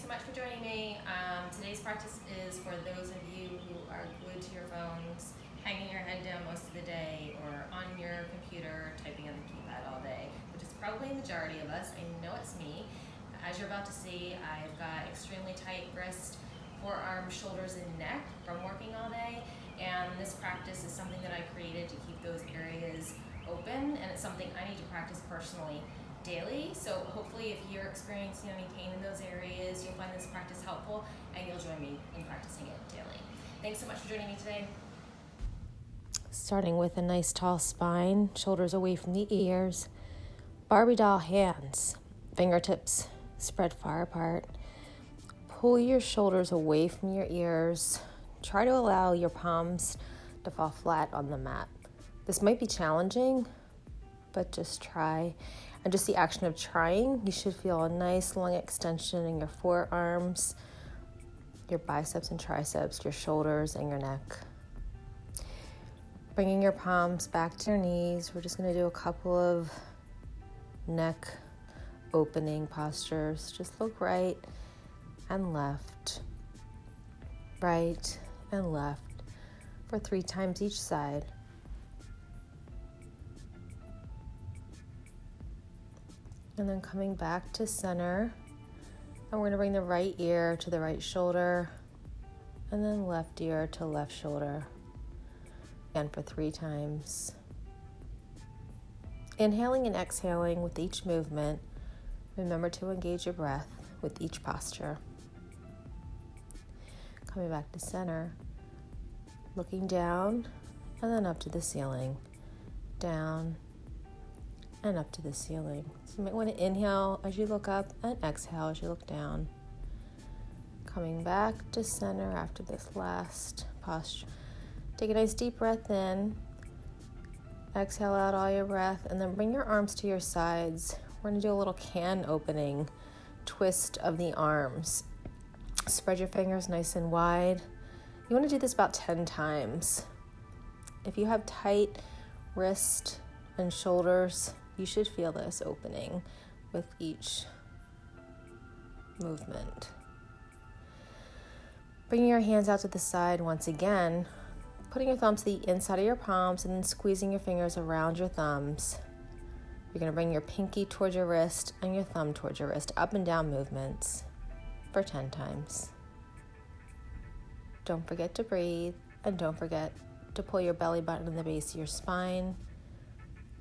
so much for joining me. Today's practice is for those of you who are glued to your phones, hanging your head down most of the day, or on your computer typing on the keypad all day, which is probably the majority of us. I know it's me. As you're about to see, I've got extremely tight wrist, forearms, shoulders, and neck from working all day, and this practice is something that I created to keep those areas open, and it's something I need to practice personally daily. So hopefully if you're experiencing any pain in those areas, you'll find this practice helpful and you'll join me in practicing it daily. Thanks so much for joining me today. Starting with a nice tall spine, shoulders away from the ears, Barbie doll hands, fingertips spread far apart. Pull your shoulders away from your ears. Try to allow your palms to fall flat on the mat. This might be challenging, but just try. And just the action of trying, you should feel a nice long extension in your forearms, your biceps and triceps, your shoulders, and your neck. Bringing your palms back to your knees, we're just going to do a couple of neck opening postures. Just look right and left for 3 times each side. And then coming back to center, and we're going to bring the right ear to the right shoulder, and then left ear to left shoulder. Again for 3 times. Inhaling and exhaling with each movement. Remember to engage your breath with each posture. Coming back to center, looking down, and then up to the ceiling. Down, and up to the ceiling. So you might want to inhale as you look up and exhale as you look down. Coming back to center after this last posture. Take a nice deep breath in. Exhale out all your breath, and then bring your arms to your sides. We're going to do a little can opening twist of the arms. Spread your fingers nice and wide. You want to do this about 10 times. If you have tight wrist and shoulders, you should feel this opening with each movement. Bringing your hands out to the side once again, putting your thumbs to the inside of your palms and then squeezing your fingers around your thumbs. You're going to bring your pinky towards your wrist and your thumb towards your wrist, up and down movements for 10 times. Don't forget to breathe, and don't forget to pull your belly button to the base of your spine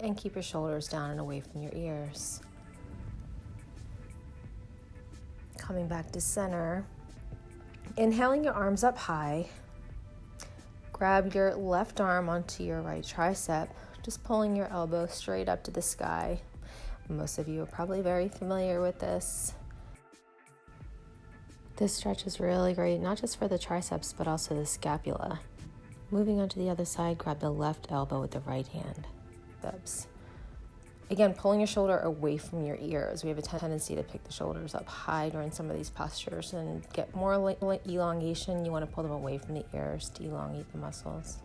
and keep your shoulders down and away from your ears. Coming back to center, inhaling your arms up high, grab your left arm onto your right tricep, just pulling your elbow straight up to the sky. Most of you are probably very familiar with this. This stretch is really great, not just for the triceps, but also the scapula. Moving on to the other side, grab the left elbow with the right hand. Again, pulling your shoulder away from your ears. We have a tendency to pick the shoulders up high during some of these postures and get more elongation. You want to pull them away from the ears to elongate the muscles.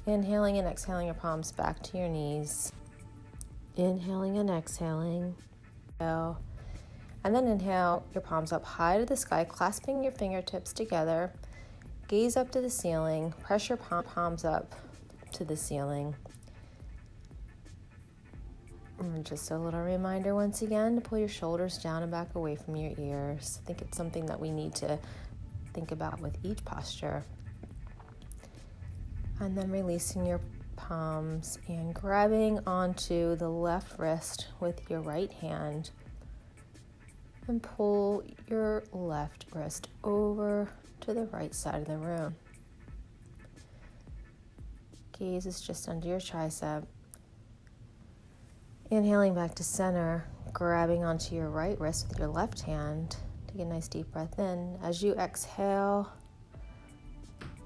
Inhaling and exhaling your palms back to your knees. Inhaling and exhaling. And then inhale your palms up high to the sky, clasping your fingertips together. Gaze up to the ceiling. Press your palms up to the ceiling. And just a little reminder once again to pull your shoulders down and back away from your ears. I think it's something that we need to think about with each posture. And then releasing your palms and grabbing onto the left wrist with your right hand and pull your left wrist over to the right side of the room. Gaze is just under your tricep. Inhaling back to center, grabbing onto your right wrist with your left hand. Take a nice deep breath in. As you exhale,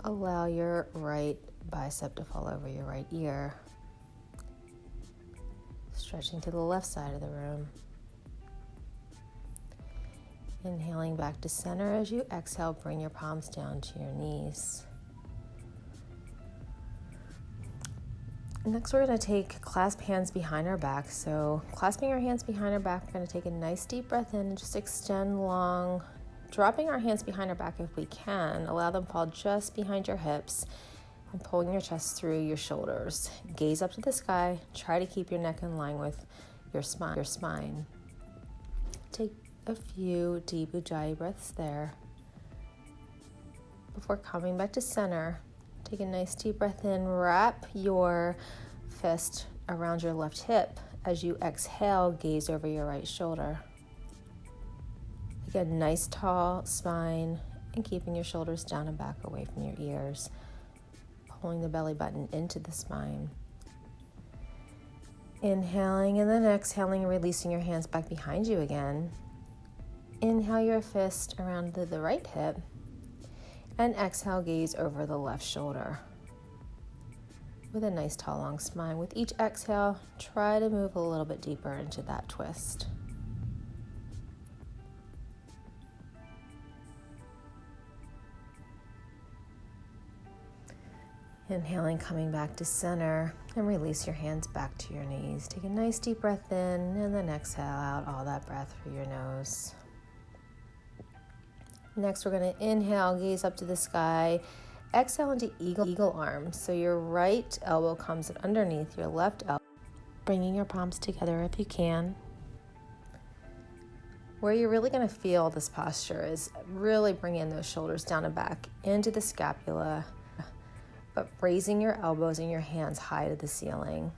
allow your right bicep to fall over your right ear. Stretching to the left side of the room. Inhaling back to center. As you exhale, bring your palms down to your knees. Next, we're going to clasp hands behind our back. So clasping our hands behind our back, we're going to take a nice deep breath in and just extend long, dropping our hands behind our back if we can. Allow them to fall just behind your hips and pulling your chest through your shoulders. Gaze up to the sky. Try to keep your neck in line with your spine. Take a few deep Ujjayi breaths there. Before coming back to center, take a nice deep breath in. Wrap your fist around your left hip. As you exhale, gaze over your right shoulder. Again, nice tall spine and keeping your shoulders down and back away from your ears. Pulling the belly button into the spine. Inhaling and then exhaling and releasing your hands back behind you again. Inhale your fist around the right hip. And exhale, gaze over the left shoulder. With a nice tall long spine. With each exhale, try to move a little bit deeper into that twist. Inhaling, coming back to center, and release your hands back to your knees. Take a nice deep breath in, and then exhale out all that breath through your nose. Next, we're going to inhale, gaze up to the sky. Exhale into eagle arms. So your right elbow comes underneath your left elbow. Bringing your palms together if you can. Where you're really going to feel this posture is really bringing those shoulders down and back into the scapula, but raising your elbows and your hands high to the ceiling.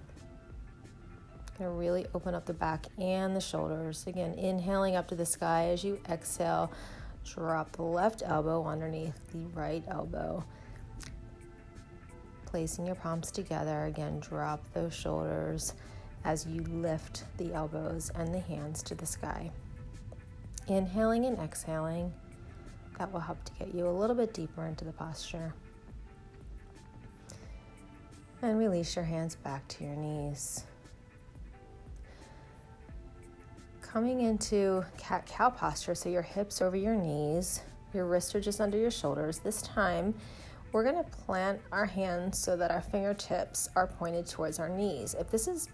Going to really open up the back and the shoulders. Again, inhaling up to the sky. As you exhale, drop the left elbow underneath the right elbow. Placing your palms together. Again, drop those shoulders as you lift the elbows and the hands to the sky. Inhaling and exhaling. That will help to get you a little bit deeper into the posture. And release your hands back to your knees. Coming into cat-cow posture, so your hips over your knees, your wrists are just under your shoulders. This time, we're going to plant our hands so that our fingertips are pointed towards our knees. If this is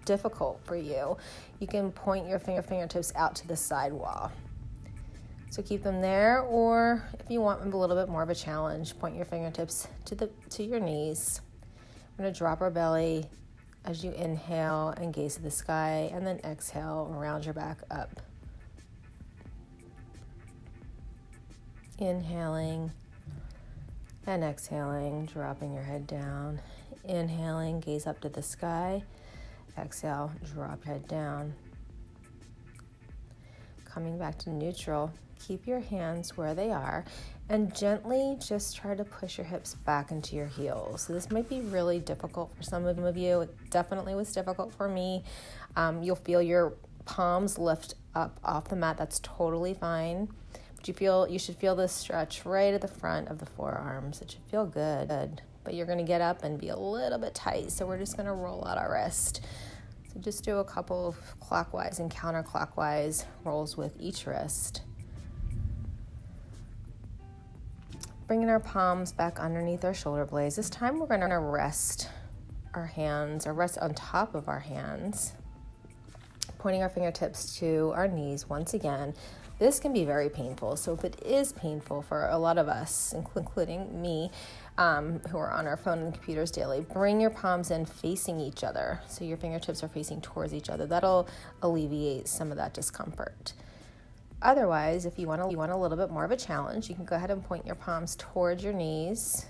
difficult for you, you can point your fingertips out to the side wall. So keep them there, or if you want a little bit more of a challenge, point your fingertips to your knees. We're going to drop our belly as you inhale and gaze to the sky, and then exhale and round your back up. Inhaling and exhaling, dropping your head down. Inhaling, gaze up to the sky. Exhale, drop head down. Coming back to neutral, keep your hands where they are and gently just try to push your hips back into your heels. So this might be really difficult for some of you. It definitely was difficult for me. You'll feel your palms lift up off the mat. That's totally fine. But you should feel this stretch right at the front of the forearms. It should feel good. But you're going to get up and be a little bit tight. So we're just going to roll out our wrist. So just do a couple of clockwise and counterclockwise rolls with each wrist. Bringing our palms back underneath our shoulder blades. This time we're going to rest our hands, or rest on top of our hands, pointing our fingertips to our knees once again. This can be very painful. So if it is painful for a lot of us, including me, who are on our phone and computers daily, bring your palms in facing each other. So your fingertips are facing towards each other. That'll alleviate some of that discomfort. Otherwise, if you want a little bit more of a challenge, you can go ahead and point your palms towards your knees.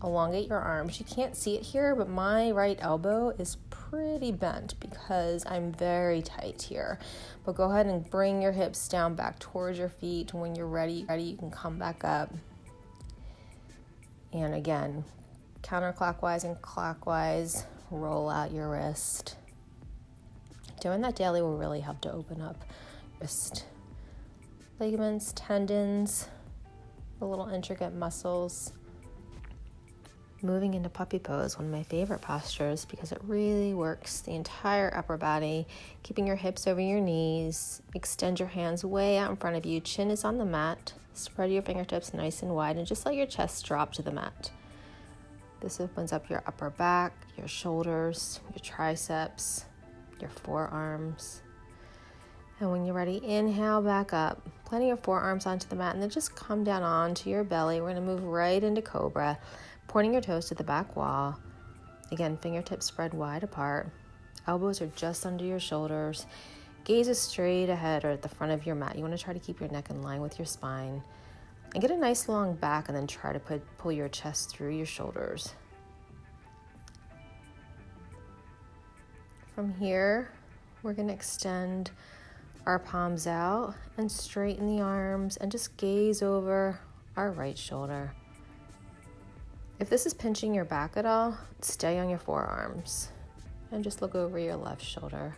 Elongate your arms. You can't see it here, but my right elbow is pretty bent because I'm very tight here. But go ahead and bring your hips down back towards your feet. When you're ready, you can come back up. And again, counterclockwise and clockwise, roll out your wrist. Doing that daily will really help to open up wrist ligaments, tendons, the little intricate muscles. Moving into puppy pose, one of my favorite postures because it really works the entire upper body, keeping your hips over your knees. Extend your hands way out in front of you. Chin is on the mat. Spread your fingertips nice and wide and just let your chest drop to the mat. This opens up your upper back, your shoulders, your triceps, your forearms. And when you're ready, inhale back up, planting your forearms onto the mat, and then just come down onto your belly. We're going to move right into Cobra, pointing your toes to the back wall. Again, fingertips spread wide apart. Elbows are just under your shoulders. Gaze is straight ahead or at the front of your mat. You want to try to keep your neck in line with your spine. And get a nice long back, and then try to pull your chest through your shoulders. From here, we're going to extend our palms out and straighten the arms and just gaze over our right shoulder. If this is pinching your back at all, stay on your forearms and just look over your left shoulder.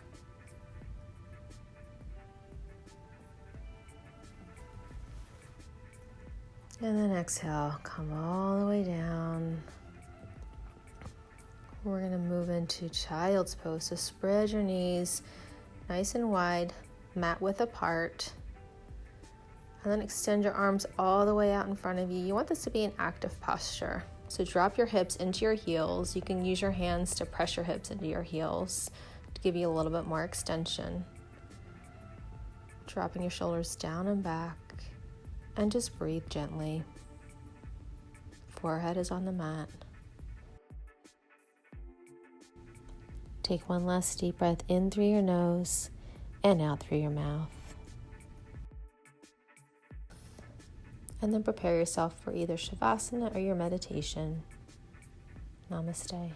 And then exhale, come all the way down. We're going to move into child's pose. So spread your knees nice and wide, mat width apart. And then extend your arms all the way out in front of you. You want this to be an active posture. So drop your hips into your heels. You can use your hands to press your hips into your heels to give you a little bit more extension. Dropping your shoulders down and back. And just breathe gently. Forehead is on the mat. Take one last deep breath in through your nose and out through your mouth. And then prepare yourself for either Shavasana or your meditation. Namaste.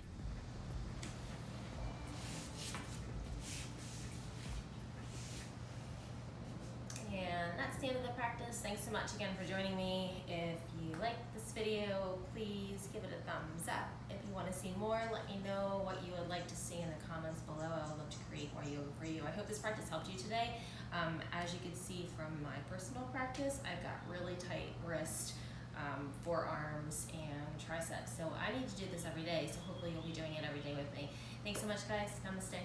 The end of the practice. Thanks so much again for joining me. If you liked this video, please give it a thumbs up. If you want to see more, let me know what you would like to see in the comments below. I would love to create more yoga for you. I hope this practice helped you today. As you can see from my personal practice, I've got really tight wrist, forearms, and triceps. So I need to do this every day. So hopefully you'll be doing it every day with me. Thanks so much, guys. Namaste.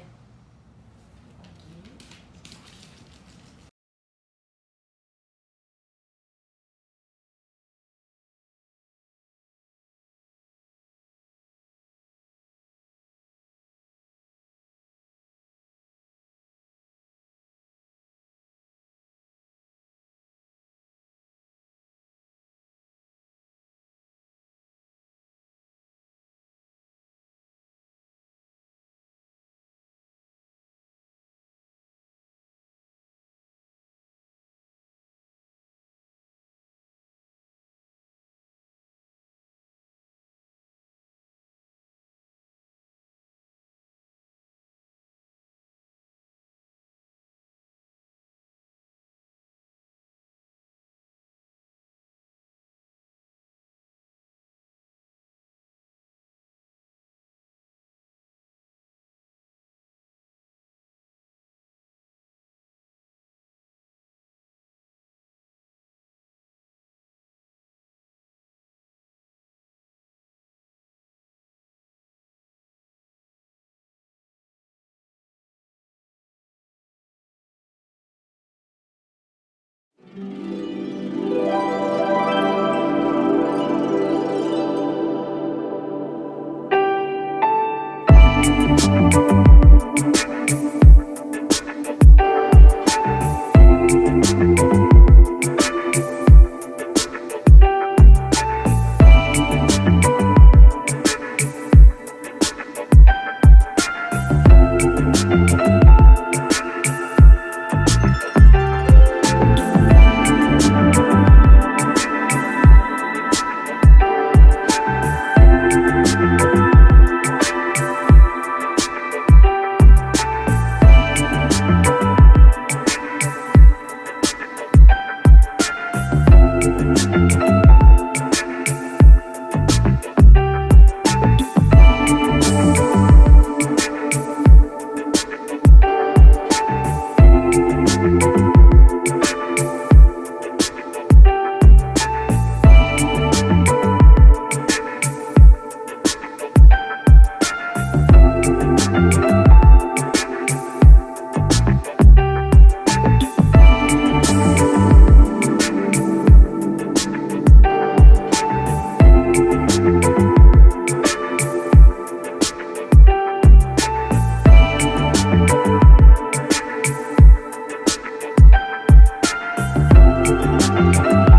Bye.